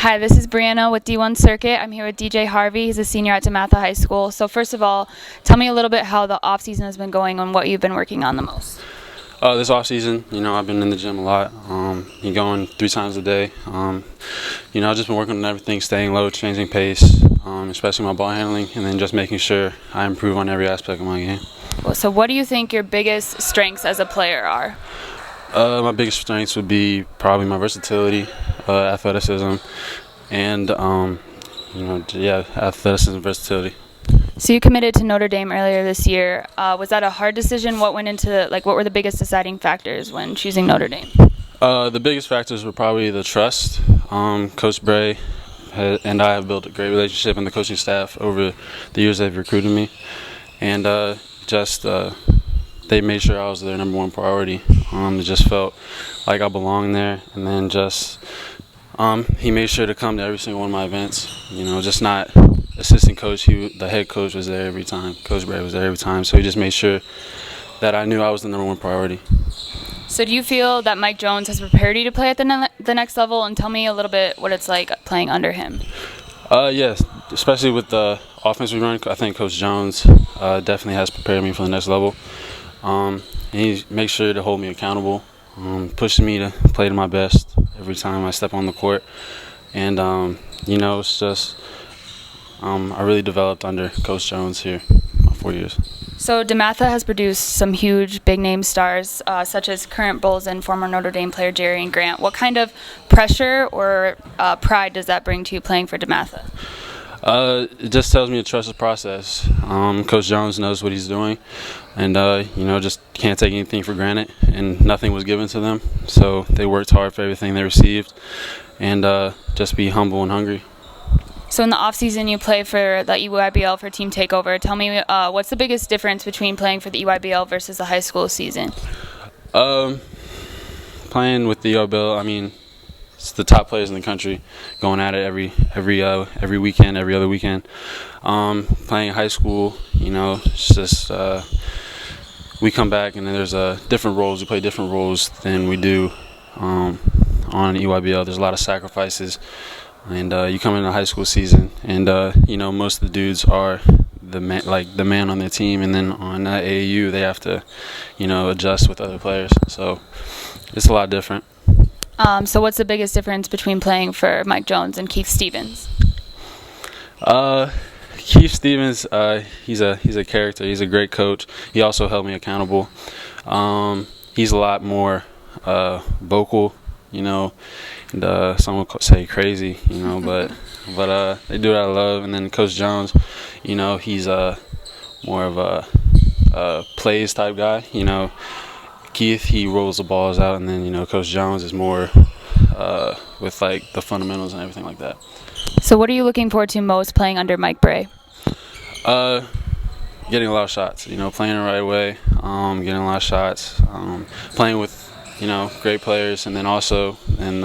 Hi, this is Brianna with D1 Circuit. I'm here with DJ Harvey. He's a senior at DeMatha High School. So first of all, tell me a little bit how the off-season has been going and what you've been working on the most. This off-season, I've been in the gym a lot. Going 3 times a day. I've just been working on everything, staying low, changing pace, especially my ball handling, and then just making sure I improve on every aspect of my game. So what do you think your biggest strengths as a player are? My biggest strengths would be probably my versatility, athleticism, and athleticism, versatility. So you committed to Notre Dame earlier this year. Was that a hard decision? What were the biggest deciding factors when choosing Notre Dame? The biggest factors were probably the trust. Coach Bray and I have built a great relationship, and the coaching staff over the years they've recruited me, and they made sure I was their number one priority. It just felt like I belonged there, and then he made sure to come to every single one of my events. Just not assistant coach. The head coach was there every time. Coach Bray was there every time, so he just made sure that I knew I was the number one priority. So do you feel that Mike Jones has prepared you to play at the next level? And tell me a little bit what it's like playing under him. Yes, especially with the offense we run. I think Coach Jones definitely has prepared me for the next level. And he makes sure to hold me accountable, pushing me to play to my best every time I step on the court. And, it's just I really developed under Coach Jones here my 4 years. So DeMatha has produced some huge big-name stars, such as current Bulls and former Notre Dame player Jerry and Grant. What kind of pressure or pride does that bring to you playing for DeMatha? It just tells me to trust the process. Coach Jones knows what he's doing, and just can't take anything for granted. And nothing was given to them, so they worked hard for everything they received, and just be humble and hungry. So in the off-season, you play for the EYBL for Team Takeover. Tell me, what's the biggest difference between playing for the EYBL versus the high school season? Playing with the EYBL, it's the top players in the country going at it every weekend, every other weekend. Playing high school, it's just we come back and then there's different roles. We play different roles than we do on EYBL. There's a lot of sacrifices. And you come into high school season, and most of the dudes are the man on their team, and then on AAU they have to, adjust with other players. So it's a lot different. So what's the biggest difference between playing for Mike Jones and Keith Stevens? Keith Stevens, he's a character. He's a great coach. He also held me accountable. He's a lot more vocal. And some would say crazy, but they do it out of love. And then Coach Jones, he's more of a plays type guy. Keith, he rolls the balls out, and then Coach Jones is more with the fundamentals and everything like that. So what are you looking forward to most playing under Mike Bray? Getting a lot of shots. Playing the right way, getting a lot of shots, playing with great players, and then also in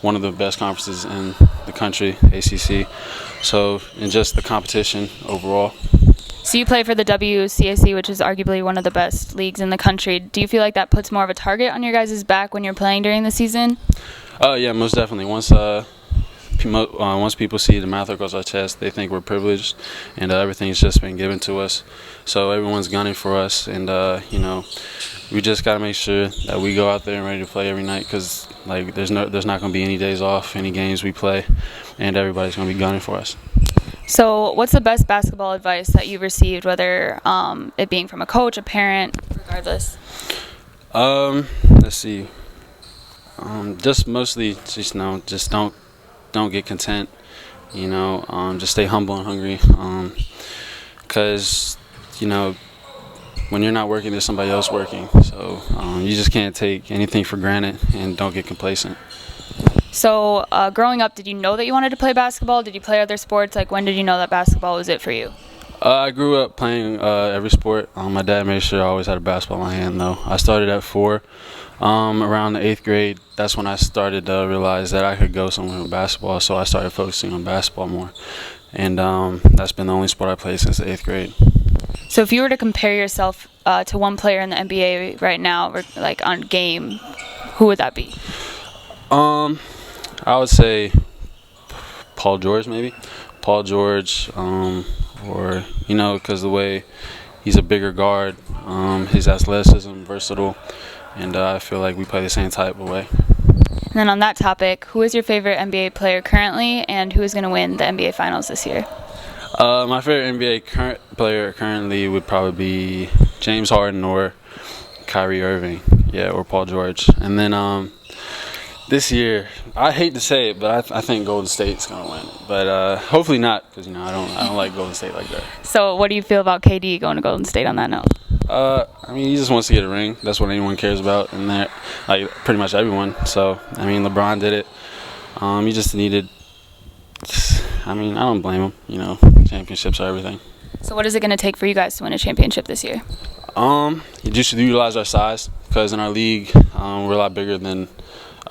one of the best conferences in the country, ACC. So, and just the competition overall. So you play for the WCAC, which is arguably one of the best leagues in the country. Do you feel like that puts more of a target on your guys' back when you're playing during the season? Yeah, most definitely. Once people see DeMatha across our chest, they think we're privileged, and everything's just been given to us. So everyone's gunning for us, and we just got to make sure that we go out there and ready to play every night, because there's not going to be any days off, any games we play, and everybody's going to be gunning for us. So what's the best basketball advice that you've received, whether it being from a coach, a parent, regardless? Let's see. Just mostly, just don't get content. Just stay humble and hungry. Because when you're not working, there's somebody else working. So you just can't take anything for granted, and don't get complacent. So growing up, did you know that you wanted to play basketball? Did you play other sports? When did you know that basketball was it for you? I grew up playing every sport. My dad made sure I always had a basketball in my hand, though. I started at 4. Around the 8th grade, that's when I started to realize that I could go somewhere with basketball, so I started focusing on basketball more. And that's been the only sport I played since the 8th grade. So if you were to compare yourself to one player in the NBA right now, or on game, who would that be? I would say Paul George maybe. Paul George, or, you know, because the way he's a bigger guard, his athleticism, versatile, and I feel like we play the same type of way. And then on that topic, who is your favorite NBA player currently, and who is going to win the NBA Finals this year? My favorite NBA player currently would probably be James Harden or Kyrie Irving, or Paul George. And then this year, I hate to say it, but I think Golden State's gonna win. But hopefully not, because I don't like Golden State like that. So, what do you feel about KD going to Golden State on that note? I mean, he just wants to get a ring. That's what anyone cares about, and that, like, pretty much everyone. So, I mean, LeBron did it. He just needed. I mean, I don't blame him. You know, championships are everything. So, what is it going to take for you guys to win a championship this year? You just should utilize our size, because in our league, we're a lot bigger than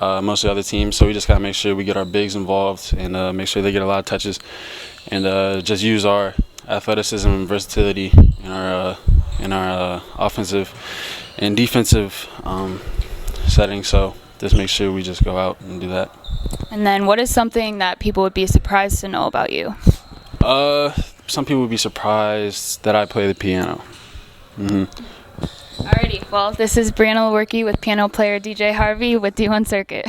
most of the other teams. So we just gotta make sure we get our bigs involved and make sure they get a lot of touches, and just use our athleticism and versatility in our offensive and defensive settings. So just make sure we just go out and do that. And then, what is something that people would be surprised to know about you? Some people would be surprised that I play the piano. Alrighty, well, this is Bri Lewerke with piano player DJ Harvey with D1 Circuit.